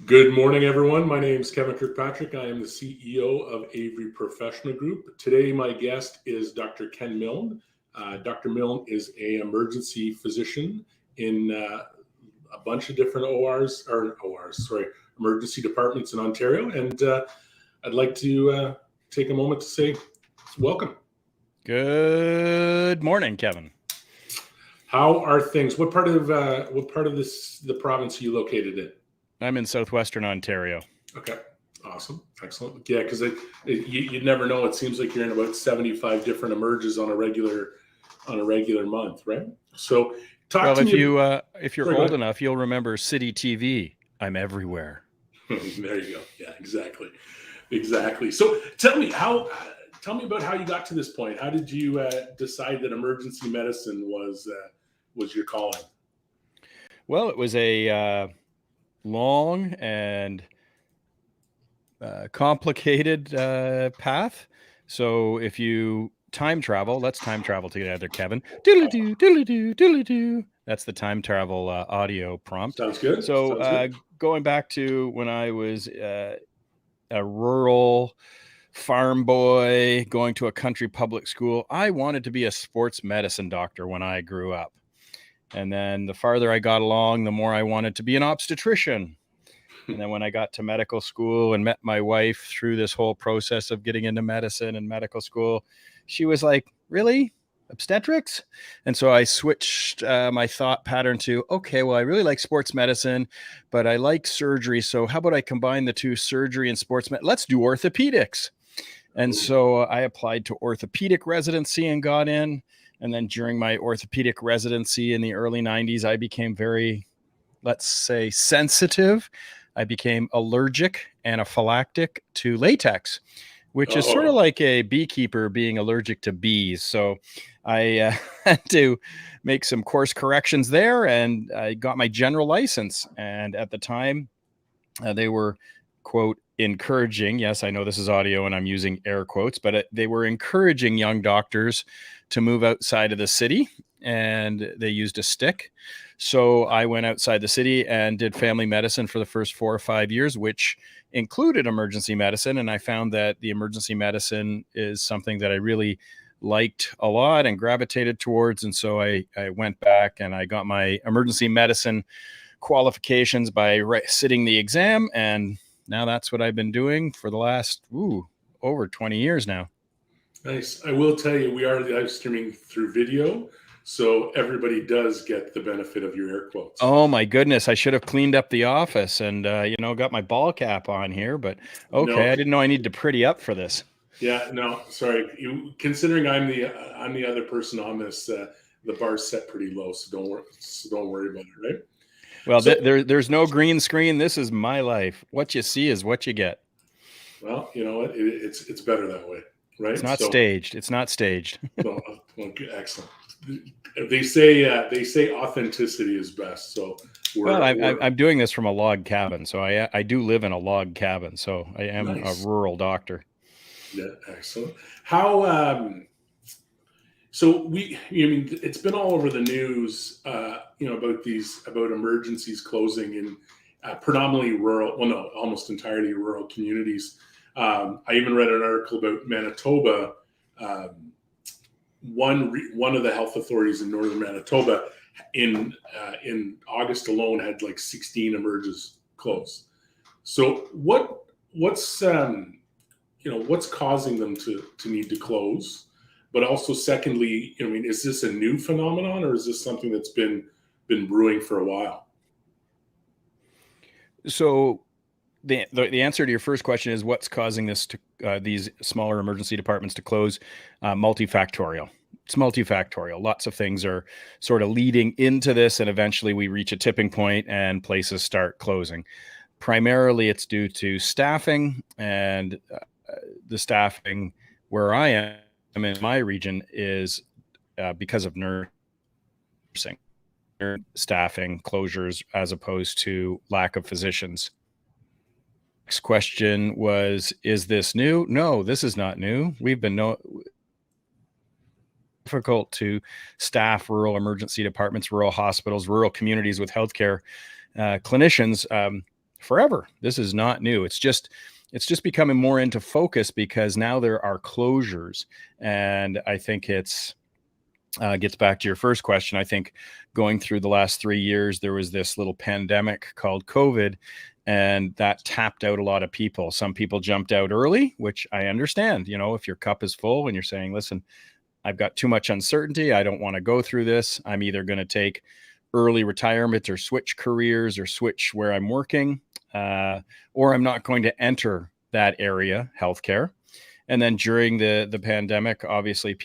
Good morning, everyone. My name is Kevin Kirkpatrick. I am the CEO of Avery Professional Group. Today, my guest is Dr. Ken Milne. Dr. Milne is an emergency physician in a bunch of different emergency departments in Ontario. And I'd like to take a moment to say welcome. Good morning, Kevin. How are things? What part of the province are you located in? I'm in southwestern Ontario. Okay, awesome, excellent. Yeah, because you never know. It seems like you're in about 75 different emerges on a regular month, right? So, if you're old enough, you'll remember City TV. I'm everywhere. There you go. Yeah, exactly. So, tell me about how you got to this point. How did you decide that emergency medicine was your calling? Well, it was a long and complicated path. So if you let's time travel together, Kevin. Diddly-doo, diddly-doo, diddly-doo. That's the time travel audio prompt. Sounds good. So going back to when I was a rural farm boy going to a country public school, I wanted to be a sports medicine doctor when I grew up. And then the farther I got along, the more I wanted to be an obstetrician. And then when I got to medical school and met my wife through this whole process of getting into medicine and medical school, she was like, really? Obstetrics? And so I switched my thought pattern to, okay, well, I really like sports medicine, but I like surgery. So how about I combine the two, surgery and sports medicine? Let's do orthopedics. And so I applied to orthopedic residency and got in. And then during my orthopedic residency in the early 90s, I became very, let's say, sensitive. I became allergic, anaphylactic to latex, which is sort of like a beekeeper being allergic to bees. So I had to make some course corrections there, and I got my general license. And at the time, they were, quote, encouraging. Yes, I know this is audio and I'm using air quotes, but they were encouraging young doctors to move outside of the city, and they used a stick. So I went outside the city and did family medicine for the first 4 or 5 years, which included emergency medicine. And I found that the emergency medicine is something that I really liked a lot and gravitated towards. And so I went back and I got my emergency medicine qualifications by sitting the exam. And now that's what I've been doing for the last, over 20 years now. Nice. I will tell you, we are live streaming through video, so everybody does get the benefit of your air quotes. Oh my goodness. I should have cleaned up the office and, got my ball cap on here, but okay. No. I didn't know I needed to pretty up for this. Yeah, no, sorry. Considering I'm the other person on this, the bar's set pretty low, so don't worry about it, right? Well, there's no green screen. This is my life. What you see is what you get. Well, you know what? It's better that way, right? It's not staged. It's not staged. Well, excellent. They say authenticity is best. So I'm doing this from a log cabin. So I do live in a log cabin. So I am nice. A rural doctor. Yeah, excellent. How so it's been all over the news, about emergencies closing in predominantly rural, well, no, almost entirely rural communities. I even read an article about Manitoba. One of the health authorities in northern Manitoba in August alone had like 16 emerges close. So what's causing them to need to close? But also, secondly, is this a new phenomenon, or is this something that's been brewing for a while? So the answer to your first question is what's causing this to these smaller emergency departments to close? Multifactorial. It's multifactorial. Lots of things are sort of leading into this, and eventually we reach a tipping point and places start closing. Primarily, it's due to staffing, and the staffing where I am in my region is because of nursing staffing closures as opposed to lack of physicians. Next question was, is this new? No, this is not new. We've been difficult to staff rural emergency departments, rural hospitals, rural communities with healthcare clinicians forever. This is not new. It's just becoming more into focus because now there are closures. And I think it's gets back to your first question. I think going through the last 3 years, there was this little pandemic called COVID, and that tapped out a lot of people. Some people jumped out early, which I understand. You know, if your cup is full and you're saying, listen, I've got too much uncertainty, I don't want to go through this. I'm either going to take early retirement or switch careers or switch where I'm working, or I'm not going to enter that area, healthcare. And then during the pandemic, obviously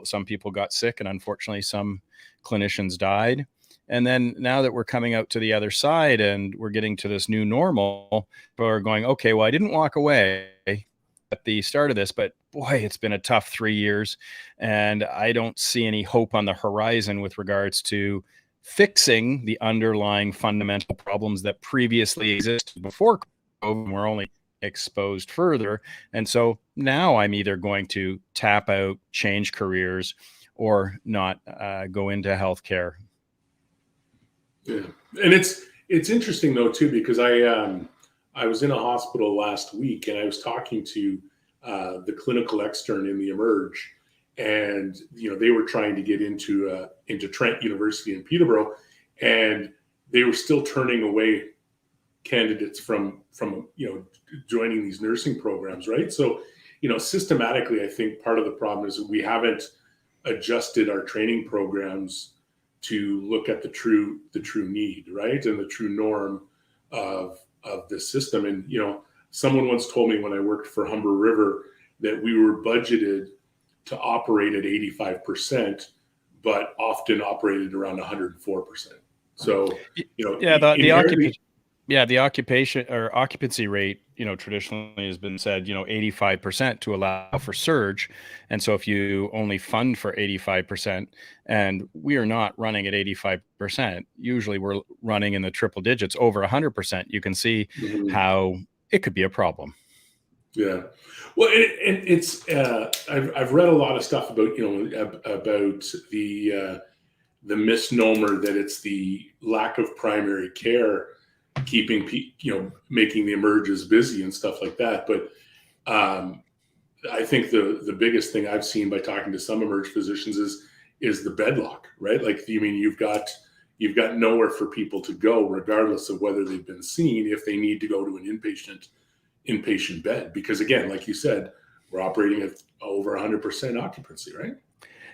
some people got sick, and unfortunately some clinicians died. And then now that we're coming out to the other side and we're getting to this new normal, people are going, okay, well, I didn't walk away at the start of this, but boy, it's been a tough 3 years. And I don't see any hope on the horizon with regards to fixing the underlying fundamental problems that previously existed before COVID. We're only exposed further. And so now I'm either going to tap out, change careers, or not go into healthcare. Yeah. And it's interesting though too, because I was in a hospital last week and I was talking to the clinical extern in the Emerge, and they were trying to get into Trent University in Peterborough, and they were still turning away candidates from joining these nursing programs, right? So systematically, I think part of the problem is that we haven't adjusted our training programs to look at the true need, right, and the true norm of the system. And someone once told me when I worked for Humber River that we were budgeted to operate at 85%, but often operated around 104%. So the occupation or occupancy rate, traditionally has been said, 85% to allow for surge. And so if you only fund for 85%, and we are not running at 85%, usually we're running in the triple digits, over 100%, you can see how it could be a problem. Yeah. Well, it's I've read a lot of stuff about the misnomer that it's the lack of primary care keeping making the emerges busy and stuff like that. But I think the biggest thing I've seen by talking to some emerge physicians is the bed lock, right? Like, you've got nowhere for people to go, regardless of whether they've been seen, if they need to go to an inpatient bed, because again, like you said, we're operating at over 100% occupancy, right?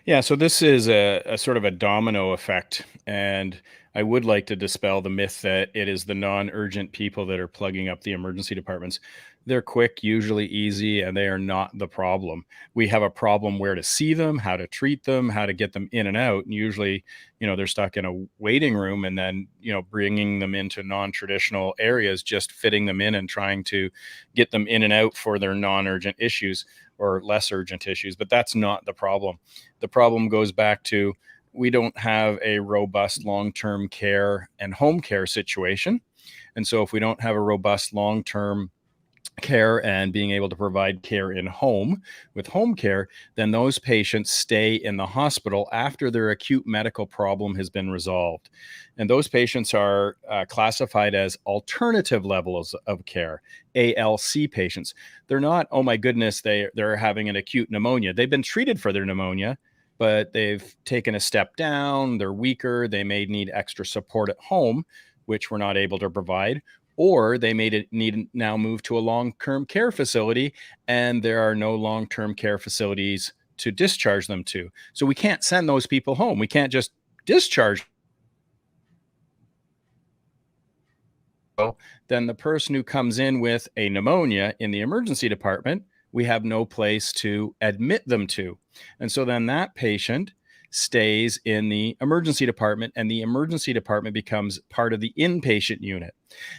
Yeah, so this is a sort of a domino effect, and I would like to dispel the myth that it is the non-urgent people that are plugging up the emergency departments. They're quick, usually easy, and they are not the problem. We have a problem where to see them, how to treat them, how to get them in and out. And usually, they're stuck in a waiting room, and then, bringing them into non-traditional areas, just fitting them in and trying to get them in and out for their non-urgent issues or less urgent issues. But that's not the problem. The problem goes back to, we don't have a robust long-term care and home care situation. And so if we don't have a robust long-term care and being able to provide care in home with home care, then those patients stay in the hospital after their acute medical problem has been resolved. And those patients are classified as alternative levels of care, ALC patients. They're not, oh my goodness, they're having an acute pneumonia. They've been treated for their pneumonia, but they've taken a step down, they're weaker, they may need extra support at home, which we're not able to provide, or they may need now move to a long-term care facility, and there are no long-term care facilities to discharge them to. So we can't send those people home. We can't just discharge. Then the person who comes in with a pneumonia in the emergency department, we have no place to admit them to. And so then that patient stays in the emergency department, and the emergency department becomes part of the inpatient unit.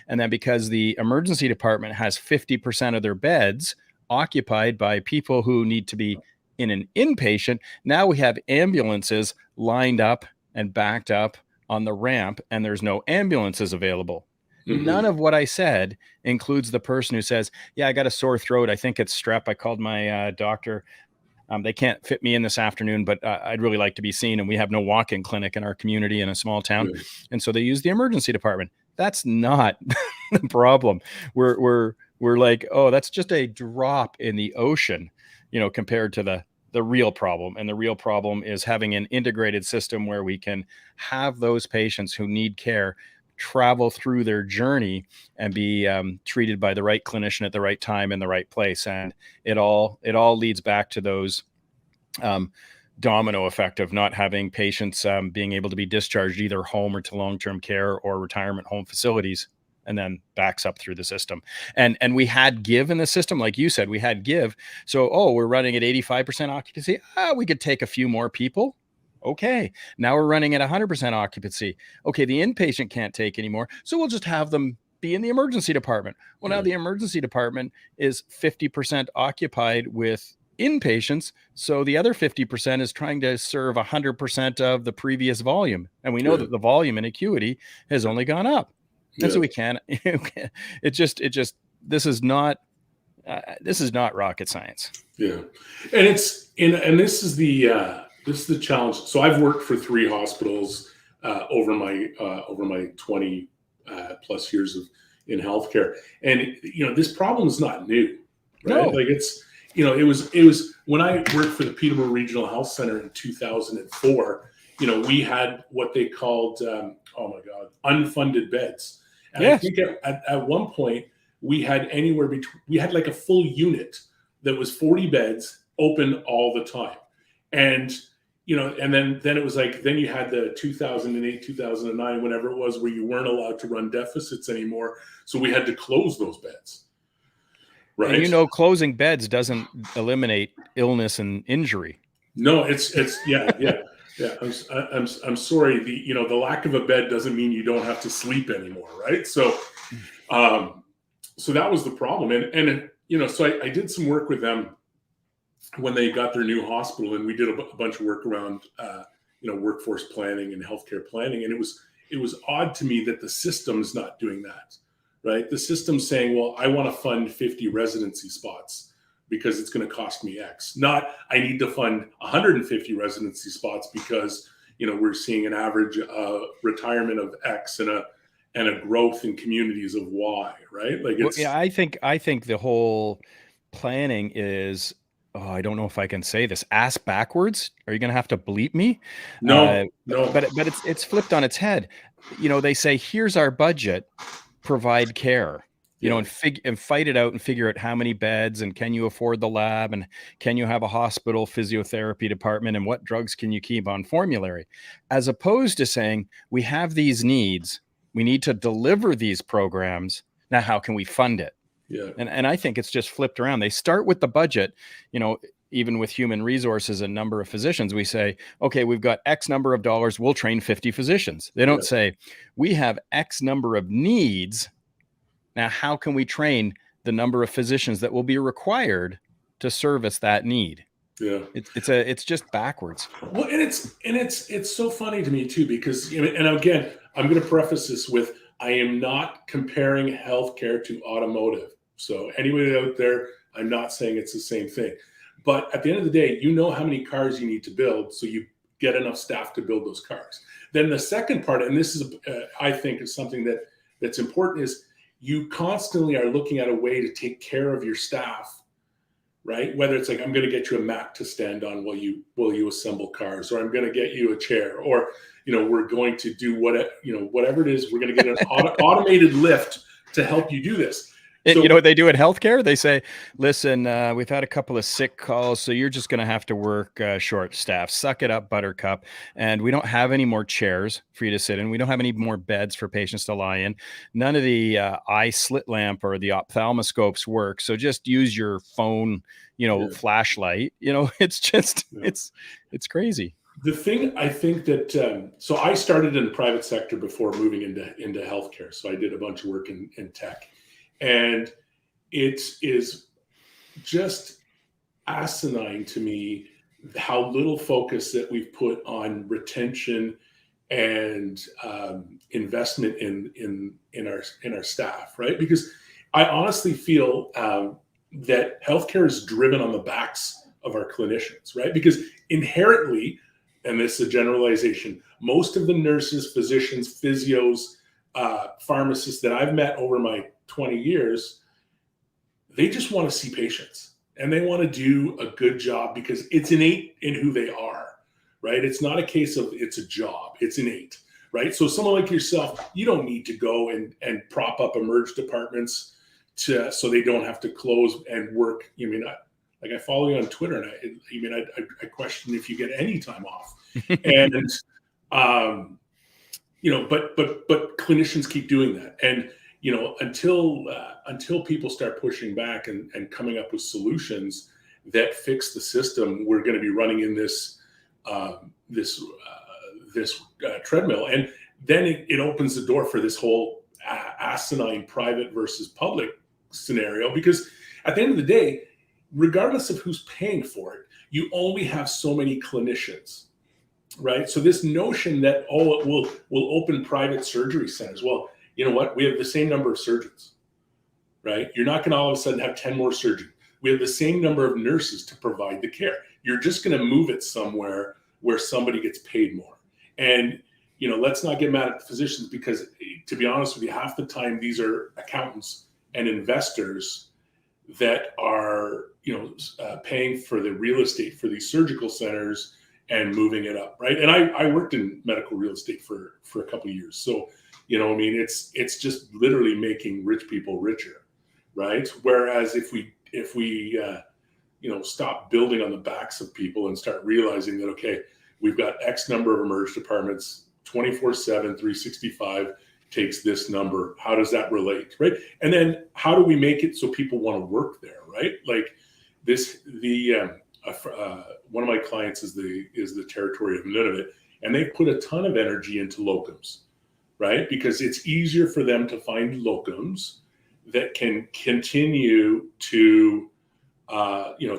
And then because the emergency department has 50% of their beds occupied by people who need to be in an inpatient, now we have ambulances lined up and backed up on the ramp, and there's no ambulances available. None of what I said includes the person who says, yeah, I got a sore throat, I think it's strep, I called my doctor. They can't fit me in this afternoon, but I'd really like to be seen. And we have no walk-in clinic in our community in a small town. And so they use the emergency department. That's not the problem. We're like, oh, that's just a drop in the ocean, compared to the real problem. And the real problem is having an integrated system where we can have those patients who need care travel through their journey and be treated by the right clinician at the right time in the right place. And it all leads back to those domino effect of not having patients being able to be discharged either home or to long-term care or retirement home facilities, and then backs up through the system. And we had give in the system, like you said, we had give. So, we're running at 85% occupancy. We could take a few more people. Okay. Now we're running at 100% occupancy. Okay. The inpatient can't take anymore. So we'll just have them be in the emergency department. Well, now the emergency department is 50% occupied with inpatients. So the other 50% is trying to serve 100% of the previous volume. And we know that the volume and acuity has only gone up. And so we can't, this is not rocket science. Yeah. And this is the challenge. So I've worked for 3 hospitals over my 20 plus years in healthcare. And, this problem is not new, right? No. Like it was when I worked for the Peterborough Regional Health Center in 2004, we had what they called, unfunded beds. And I think at one point we had we had like a full unit that was 40 beds open all the time. And, and then it was like, then you had the 2008, 2009, whenever it was, where you weren't allowed to run deficits anymore. So we had to close those beds. Right. And closing beds doesn't eliminate illness and injury. No, it's yeah. I'm sorry. The lack of a bed doesn't mean you don't have to sleep anymore, right? So, so that was the problem, and so I did some work with them when they got their new hospital, and we did a bunch of work around workforce planning and healthcare planning, and it was odd to me that the system's not doing that, right? The system's saying, well, I want to fund 50 residency spots because it's going to cost me X. Not, I need to fund 150 residency spots because, we're seeing an average retirement of X and a growth in communities of Y, right? Like I think the whole planning is, I don't know if I can say this, ass backwards. Are you going to have to bleep me? No. But it's flipped on its head. They say, here's our budget, provide care. And fight it out and figure out how many beds and can you afford the lab and can you have a hospital physiotherapy department and what drugs can you keep on formulary, as opposed to saying, we have these needs, we need to deliver these programs. Now, how can we fund it? Yeah. And I think it's just flipped around. They start with the budget, even with human resources and number of physicians, we say, okay, we've got X number of dollars, we'll train 50 physicians. They don't say, we have X number of needs. Now, how can we train the number of physicians that will be required to service that need? Yeah, it's just backwards. Well, and it's so funny to me too, because and again, I'm going to preface this with, I am not comparing healthcare to automotive. So anybody out there, I'm not saying it's the same thing. But at the end of the day, how many cars you need to build, so you get enough staff to build those cars. Then the second part, and this is, I think, is something that's important, is you constantly are looking at a way to take care of your staff, right? Whether it's like, I'm going to get you a mat to stand on while you assemble cars, or I'm going to get you a chair, or, we're going to do whatever it is, we're going to get an automated lift to help you do this. So, you know what they do in healthcare? They say, listen, we've had a couple of sick calls, so you're just going to have to work short staff. Suck it up, buttercup. And we don't have any more chairs for you to sit in. We don't have any more beds for patients to lie in. None of the eye slit lamp or the ophthalmoscopes work. So just use your phone, flashlight. It's just, it's crazy. The thing I think that, so I started in the private sector before moving into healthcare. So I did a bunch of work in tech. And it is just asinine to me how little focus that we've put on retention and investment in our staff, right? Because I honestly feel that healthcare is driven on the backs of our clinicians, right? Because inherently, and this is a generalization, most of the nurses, physicians, physios, pharmacists that I've met over my 20 years, they just want to see patients and they want to do a good job because it's innate in who they are, right? It's not a case of it's a job, it's innate, right? So someone like yourself, you don't need to go and prop up emerge departments so they don't have to close and work. I follow you on Twitter, and I question if you get any time off. And but clinicians keep doing that, and until people start pushing back and coming up with solutions that fix the system, we're going to be running in this treadmill, and then it opens the door for this whole asinine private versus public scenario, because at the end of the day, regardless of who's paying for it, you only have so many clinicians, right? So this notion that, we'll open private surgery centers. Well, you know what? We have the same number of surgeons, right? You're not going to all of a sudden have 10 more surgeons. We have the same number of nurses to provide the care. You're just going to move it somewhere where somebody gets paid more. And, let's not get mad at the physicians, because to be honest with you, half the time these are accountants and investors that are paying for the real estate for these surgical centers and moving it up, right? And I worked in medical real estate for a couple of years, so it's just literally making rich people richer, right? Whereas if we stop building on the backs of people and start realizing that, okay, we've got X number of emerge departments, 24/7, 365 takes this number. How does that relate, right? And then how do we make it so people want to work there, right? Like one of my clients is the territory of Nunavut, and they've put a ton of energy into locums, right? Because it's easier for them to find locums that can continue to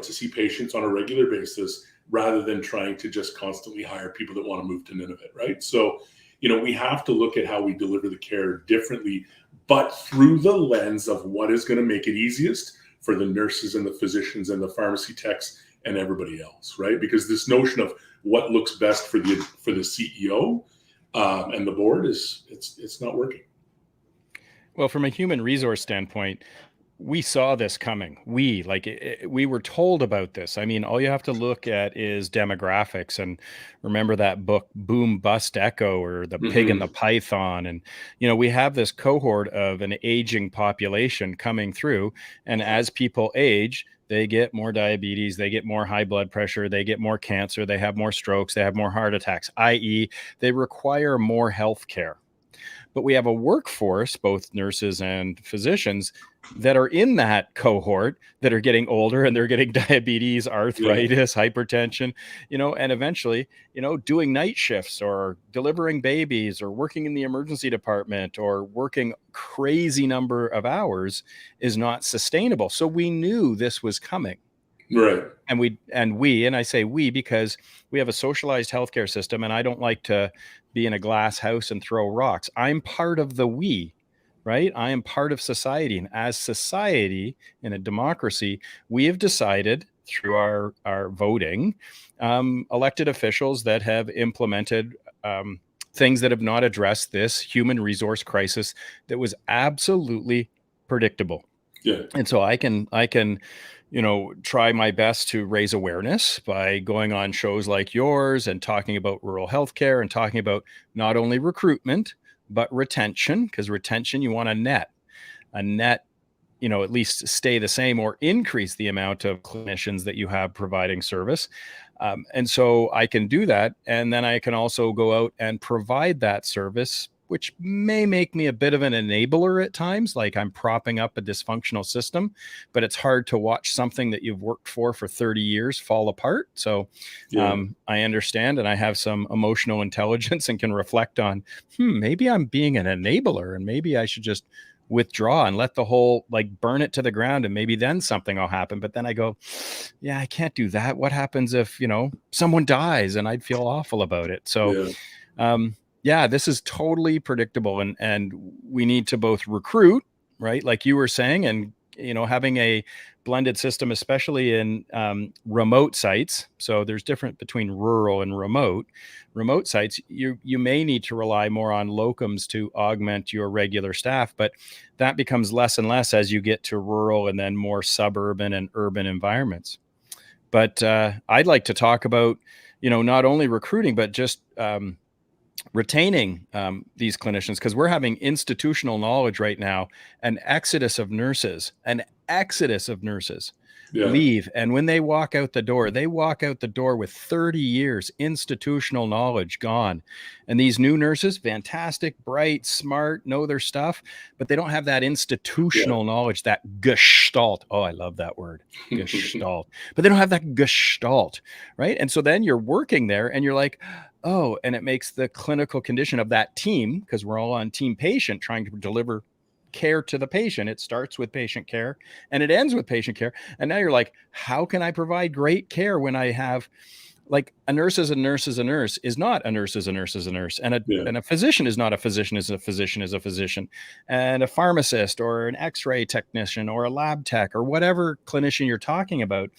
see patients on a regular basis, rather than trying to just constantly hire people that want to move to Nunavut, right? So, we have to look at how we deliver the care differently, but through the lens of what is going to make it easiest for the nurses and the physicians and the pharmacy techs and everybody else, right? Because this notion of what looks best for the CEO and the board it's not working. Well, from a human resource standpoint, we saw this coming. We were told about this. I mean, all you have to look at is demographics, and remember that book, Boom Bust Echo, or The Pig and the Python. And, we have this cohort of an aging population coming through. And as people age, they get more diabetes, they get more high blood pressure, they get more cancer, they have more strokes, they have more heart attacks, i.e., they require more health care. But we have a workforce, both nurses and physicians, that are in that cohort that are getting older, and they're getting diabetes, arthritis, hypertension, and eventually, doing night shifts or delivering babies or working in the emergency department or working crazy number of hours is not sustainable. So we knew this was coming. Right. And I say we because we have a socialized healthcare system, and I don't like to be in a glass house and throw rocks. I'm part of the we, right? I am part of society. And as society in a democracy, we have decided through our voting, elected officials that have implemented things that have not addressed this human resource crisis that was absolutely predictable. Yeah. And so I can try my best to raise awareness by going on shows like yours and talking about rural healthcare and talking about not only recruitment, but retention, because retention, you want a net, at least stay the same or increase the amount of clinicians that you have providing service. And so I can do that. And then I can also go out and provide that service, which may make me a bit of an enabler at times, like I'm propping up a dysfunctional system, but it's hard to watch something that you've worked for 30 years fall apart. So I understand, and I have some emotional intelligence and can reflect on, maybe I'm being an enabler, and maybe I should just withdraw and let the whole, burn it to the ground, and maybe then something will happen. But then I go, yeah, I can't do that. What happens if, someone dies, and I'd feel awful about it. So, this is totally predictable, and we need to both recruit, right, like you were saying, and having a blended system, especially in remote sites. So there's different between rural and remote sites. You may need to rely more on locums to augment your regular staff, but that becomes less and less as you get to rural and then more suburban and urban environments. But I'd like to talk about, not only recruiting, but just retaining these clinicians, because we're having institutional knowledge right now, an exodus of nurses Yeah. leave. And when they walk out the door with 30 years institutional knowledge gone. And these new nurses, fantastic, bright, smart, know their stuff, but they don't have that institutional knowledge, that gestalt. Oh, I love that word, gestalt. But they don't have that gestalt, right? And so then you're working there and you're like, oh, and it makes the clinical condition of that team, because we're all on team patient trying to deliver care to the patient. It starts with patient care and it ends with patient care. And now you're like, how can I provide great care when I have, like, a nurse is a nurse is a nurse is not a nurse is a nurse is a nurse, and a physician is not a physician is a physician is a physician, and a pharmacist or an x-ray technician or a lab tech or whatever clinician you're talking about.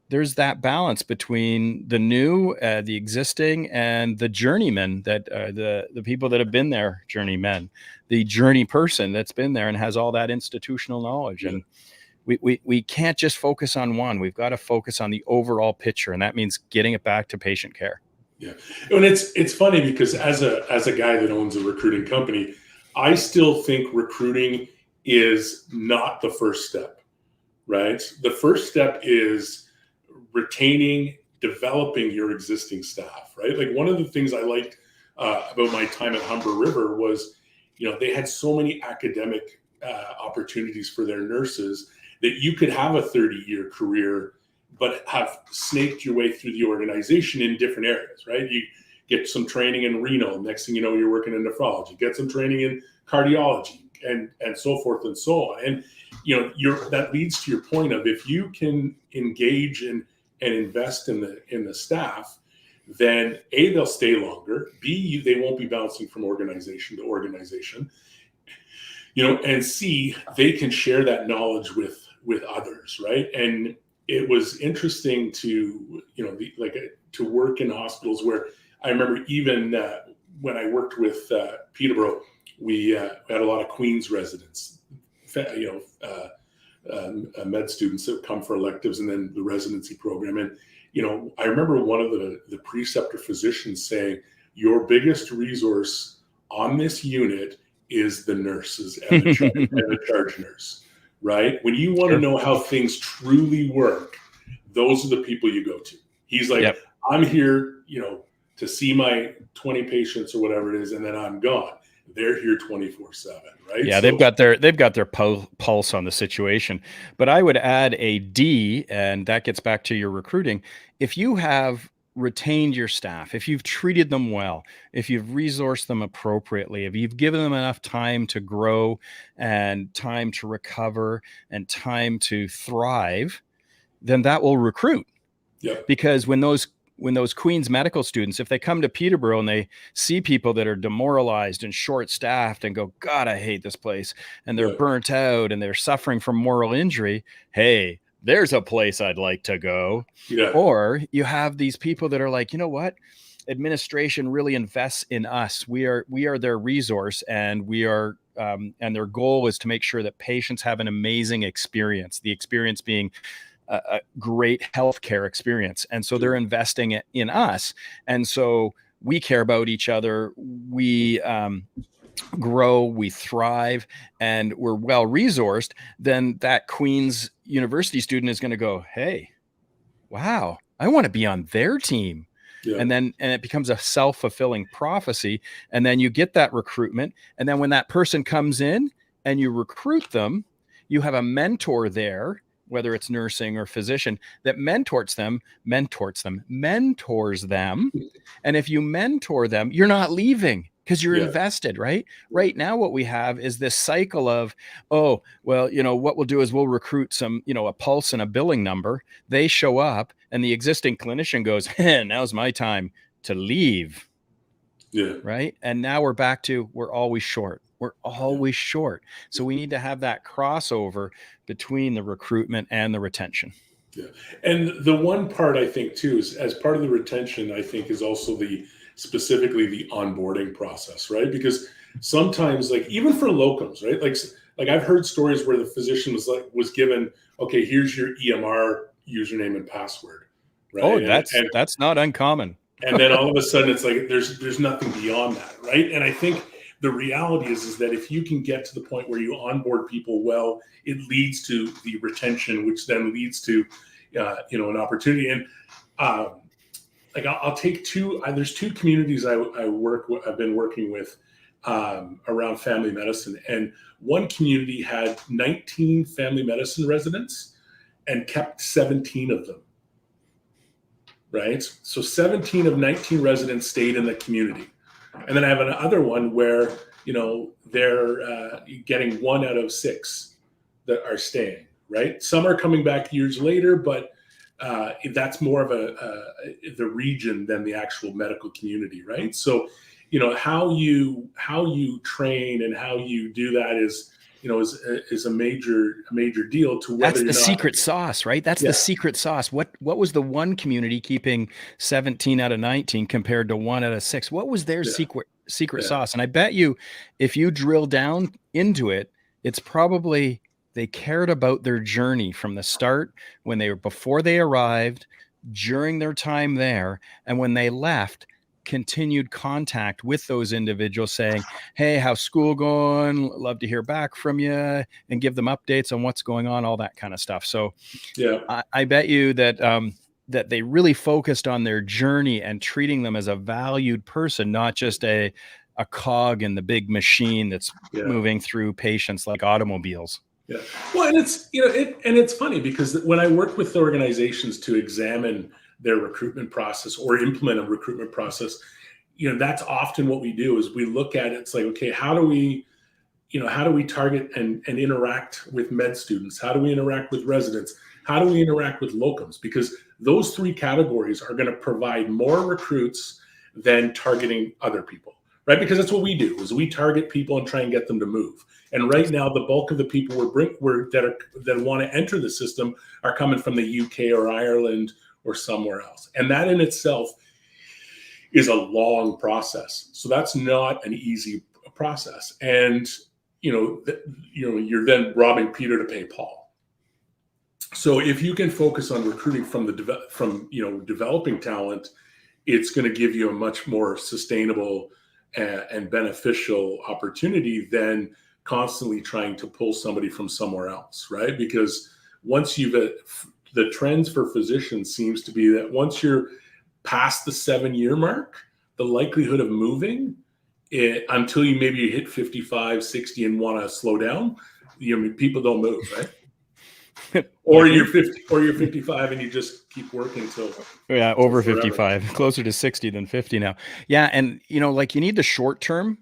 There's that balance between the new, the existing, and the journeymen, that the people that have been there, journeymen, the journey person that's been there and has all that institutional knowledge. And we can't just focus on one. We've got to focus on the overall picture, and that means getting it back to patient care. Yeah, and it's funny because as a guy that owns a recruiting company, I still think recruiting is not the first step, right? The first step is retaining, developing your existing staff, right? Like, one of the things I liked about my time at Humber River was, they had so many academic opportunities for their nurses that you could have a 30-year career, but have snaked your way through the organization in different areas, right? You get some training in renal. Next thing you know, you're working in nephrology. Get some training in cardiology, and so forth and so on. And that leads to your point of, if you can engage and invest in the staff, then A, they'll stay longer. B, they won't be bouncing from organization to organization. And C, they can share that knowledge with others, right? And it was interesting to to work in hospitals where I remember even when I worked with Peterborough, we had a lot of Queen's residents, med students that come for electives and then the residency program. And, I remember one of the preceptor physicians saying, your biggest resource on this unit is the nurses and the charge nurse, right? When you want to know how things truly work, those are the people you go to. He's like, yep. I'm here, to see my 20 patients or whatever it is, and then I'm gone. They're here 24/7, right? Yeah, they've got their pulse on the situation. But I would add a D, and that gets back to your recruiting. If you have retained your staff, if you've treated them well, if you've resourced them appropriately, if you've given them enough time to grow and time to recover and time to thrive, then that will recruit. Yeah. Because when those Queen's medical students, if they come to Peterborough and they see people that are demoralized and short-staffed and go, God, I hate this place, and they're burnt out and they're suffering from moral injury, hey, there's a place I'd like to go. Yeah. Or you have these people that are like, you know what? Administration really invests in us. We are their resource, and we are and their goal is to make sure that patients have an amazing experience. The experience being a great healthcare experience. And so they're investing in us. And so we care about each other. We grow, we thrive, and we're well resourced. Then that Queen's University student is going to go, hey, wow, I want to be on their team. Yeah. And it becomes a self-fulfilling prophecy. And then you get that recruitment. And then when that person comes in and you recruit them, you have a mentor there, whether it's nursing or physician, that mentors them. And if you mentor them, you're not leaving because you're invested, right? Right now, what we have is this cycle of, oh, well, what we'll do is we'll recruit some, a pulse and a billing number. They show up and the existing clinician goes, now's my time to leave. Yeah. right? And now we're back to we're always short. We're always short. So we need to have that crossover between the recruitment and the retention. Yeah. And the one part I think too is, as part of the retention, I think is also specifically the onboarding process, right? Because sometimes, like even for locums, right? Like I've heard stories where the physician was given, okay, here's your EMR username and password, right? Oh, that's not uncommon. And then all of a sudden it's like there's nothing beyond that, right? And I think the reality is that if you can get to the point where you onboard people well, it leads to the retention, which then leads to an opportunity. And like I'll take two. There's two communities I've been working with around family medicine, and one community had 19 family medicine residents and kept 17 of them. Right, so 17 of 19 residents stayed in the community, and then I have another one where they're getting 1 out of 6 that are staying. Right, some are coming back years later, but that's more of the region than the actual medical community, right? So, how you train and how you do that is a major deal to whether that's the secret sauce, right? That's the secret sauce. What was the one community keeping 17 out of 19 compared to 1 out of 6? What was their secret sauce? And I bet you, if you drill down into it, it's probably they cared about their journey from the start, before they arrived, during their time there, and when they left, continued contact with those individuals saying, hey, how's school going? Love to hear back from you, and give them updates on what's going on, all that kind of stuff. So I bet you that that they really focused on their journey and treating them as a valued person, not just a cog in the big machine that's moving through patients like automobiles. Yeah. Well, and it's funny because when I work with organizations to examine their recruitment process or implement a recruitment process, that's often what we do is we look at it. It's like, okay, how do we target and interact with med students? How do we interact with residents? How do we interact with locums? Because those 3 categories are going to provide more recruits than targeting other people, right? Because that's what we do is we target people and try and get them to move. And right now, the bulk of the people that want to enter the system are coming from the UK or Ireland or somewhere else. And that in itself is a long process. So that's not an easy process. And, you're then robbing Peter to pay Paul. So if you can focus on recruiting from developing talent, it's going to give you a much more sustainable and beneficial opportunity than constantly trying to pull somebody from somewhere else, right? Because once the trends for physicians seems to be that once you're past the 7-year mark, the likelihood of moving until you hit 55, 60 and want to slow down, people don't move, right? Or you're 50, or you're 55 and you just keep working till over 55, closer to 60 than 50 now. Yeah. And you need the short-term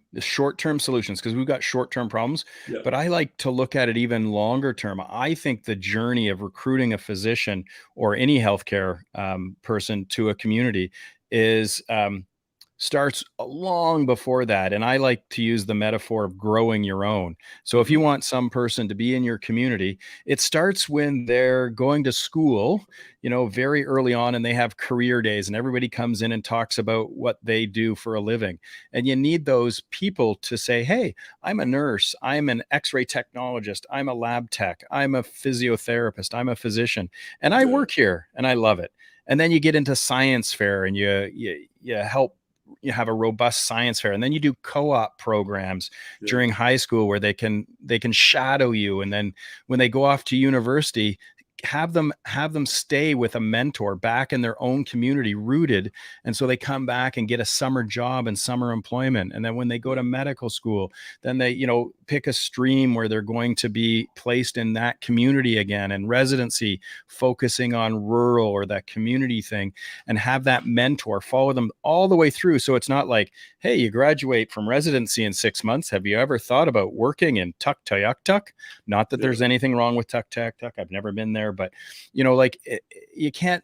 solutions because we've got short-term problems, but I like to look at it even longer term. I think the journey of recruiting a physician or any healthcare person to a community is starts long before that. And I like to use the metaphor of growing your own. So if you want some person to be in your community, it starts when they're going to school, very early on, and they have career days and everybody comes in and talks about what they do for a living. And you need those people to say, hey, I'm a nurse, I'm an x-ray technologist, I'm a lab tech, I'm a physiotherapist, I'm a physician, and I work here and I love it. And then you get into science fair and you help have a robust science fair, and then you do co-op programs during high school where they can shadow you, and then when they go off to university, have them stay with a mentor back in their own community, rooted, and so they come back and get a summer job and summer employment. And then when they go to medical school, then they pick a stream where they're going to be placed in that community again, and residency focusing on rural or that community thing, and have that mentor follow them all the way through. So it's not like, hey, you graduate from residency in 6 months, have you ever thought about working in Tuktoyaktuk? Not that there's anything wrong with Tuktoyaktuk, I've never been there, but like you can't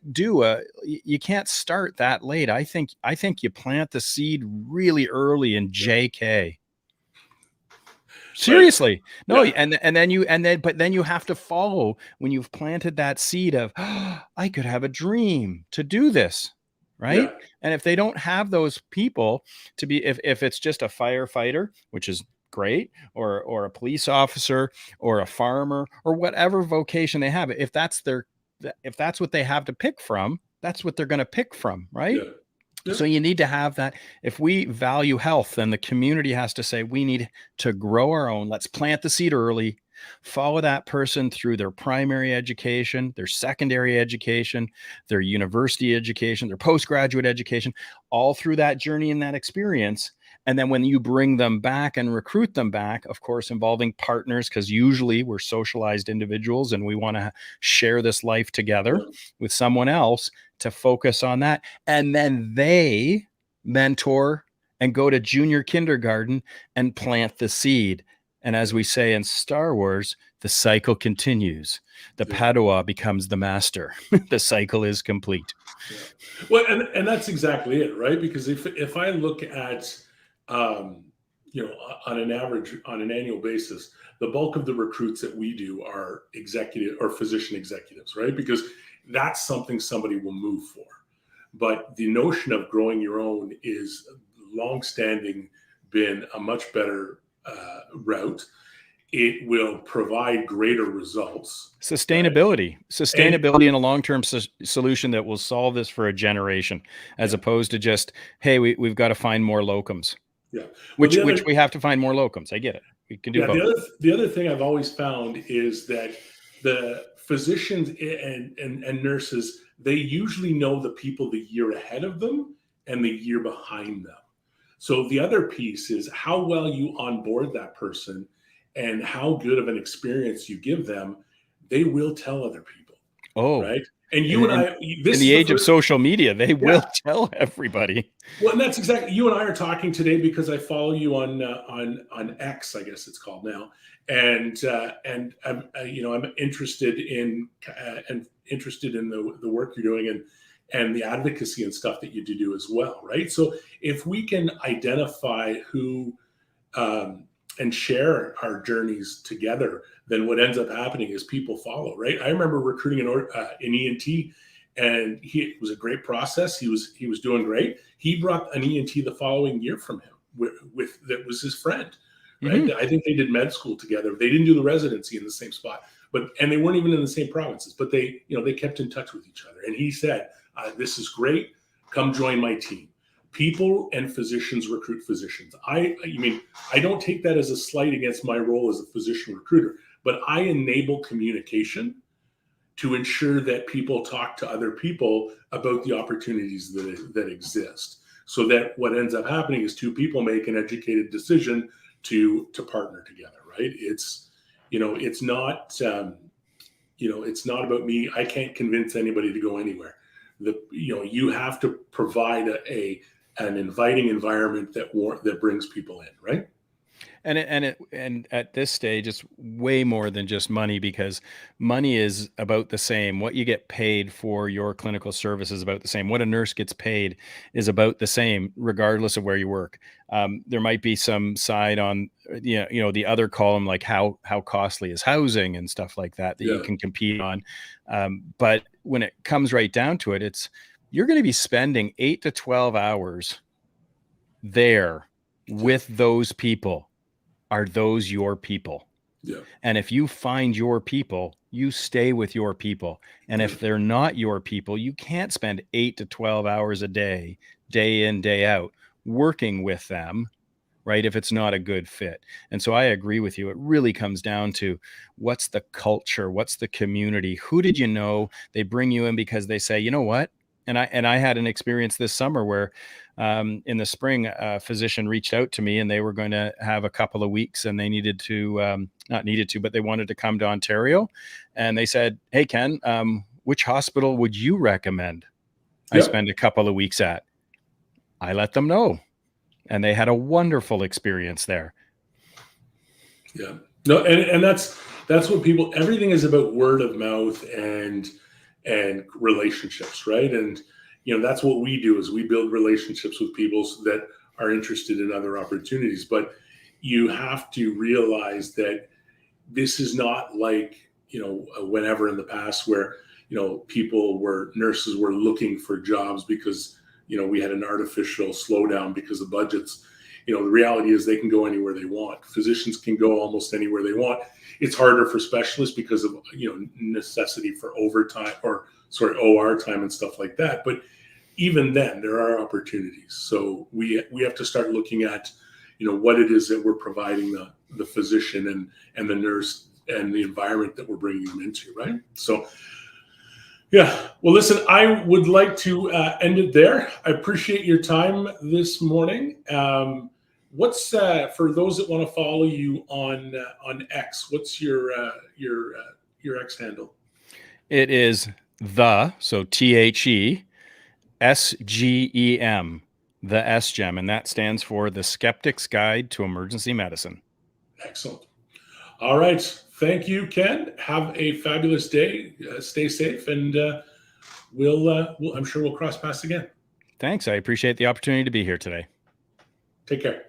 start that late. I think you plant the seed really early in JK. Seriously. No, Yeah. but then you have to follow when you've planted that seed of, oh, I could have a dream to do this. Right. Yeah. And if they don't have those people to be, if it's just a firefighter, which is great, or a police officer or a farmer or whatever vocation they have, if that's what they have to pick from, that's what they're going to pick from. Right. Yeah. Yeah. So you need to have that. If we value health, then the community has to say, we need to grow our own. Let's plant the seed early, follow that person through their primary education, their secondary education, their university education, their postgraduate education, all through that journey and that experience. And then when you bring them back and recruit them back, of course, involving partners, because usually we're socialized individuals and we want to share this life together with someone else, to focus on that. And then they mentor and go to junior kindergarten and plant the seed. And as we say in Star Wars, the cycle continues. The Padawan becomes the master. The cycle is complete. Yeah. Well, and that's exactly it, right? Because if I look at, on an annual basis, the bulk of the recruits that we do are executive or physician executives, right? Because that's something somebody will move for. But the notion of growing your own is longstanding been a much better route. It will provide greater results. Sustainability and a long-term solution that will solve this for a generation, as opposed to just, hey, we've got to find more locums. Yeah. Which we have to find more locums. I get it. We can do both. The other thing I've always found is that the physicians and nurses, they usually know the people the year ahead of them and the year behind them. So the other piece is how well you onboard that person and how good of an experience you give them. They will tell other people. Oh, right. And you and I, in the age of social media, they will tell everybody. Well, and that's exactly, you and I are talking today because I follow you on X, I guess it's called now, and I'm I'm interested in the work you're doing and the advocacy and stuff that you do as well, right? So if we can identify who and share our journeys together, then what ends up happening is people follow, right? I remember recruiting an ENT, and it was a great process. He was doing great. He brought an ENT the following year from him with that was his friend, right? Mm-hmm. I think they did med school together. They didn't do the residency in the same spot, and they weren't even in the same provinces, but they kept in touch with each other. And he said, "This is great. Come join my team." People and physicians recruit physicians. I don't take that as a slight against my role as a physician recruiter, but I enable communication to ensure that people talk to other people about the opportunities that exist, so that what ends up happening is two people make an educated decision to partner together, right? It's not it's not about me. I can't convince anybody to go anywhere. You have to provide an inviting environment that brings people in, right? And at this stage, it's way more than just money, because money is about the same. What you get paid for your clinical service is about the same. What a nurse gets paid is about the same, regardless of where you work. There might be some side on, the other column, like how costly is housing and stuff like that you can compete on. But when it comes right down to it, you're going to be spending 8 to 12 hours there with those people. Are those your people? Yeah. And if you find your people, you stay with your people. And if they're not your people, you can't spend 8 to 12 hours a day, day in, day out, working with them, right? If it's not a good fit. And so I agree with you. It really comes down to what's the culture? What's the community? Who did you know? They bring you in because they say, you know what? And I had an experience this summer where in the spring, a physician reached out to me, and they were going to have a couple of weeks, and they needed to, but they wanted to come to Ontario. And they said, "Hey, Ken, which hospital would you recommend I spend a couple of weeks at?" I let them know, and they had a wonderful experience there. Yeah. No, and that's that's what people, everything is about word of mouth and relationships, right? And that's what we do, is we build relationships with people that are interested in other opportunities. But you have to realize that this is not like whenever in the past where nurses were looking for jobs because we had an artificial slowdown because of budgets. The reality is they can go anywhere they want. Physicians can go almost anywhere they want. It's harder for specialists because of necessity for overtime, or OR time and stuff like that. But even then, there are opportunities. So we have to start looking at what it is that we're providing the physician and the nurse and the environment that we're bringing them into, right? So yeah, well, listen, I would like to end it there. I appreciate your time this morning. What's for those that want to follow you on X? What's your X handle? It is so THESGEM, the SGEM, and that stands for the Skeptic's Guide to Emergency Medicine. Excellent. All right. Thank you, Ken. Have a fabulous day. Stay safe, and I'm sure we'll cross paths again. Thanks. I appreciate the opportunity to be here today. Take care.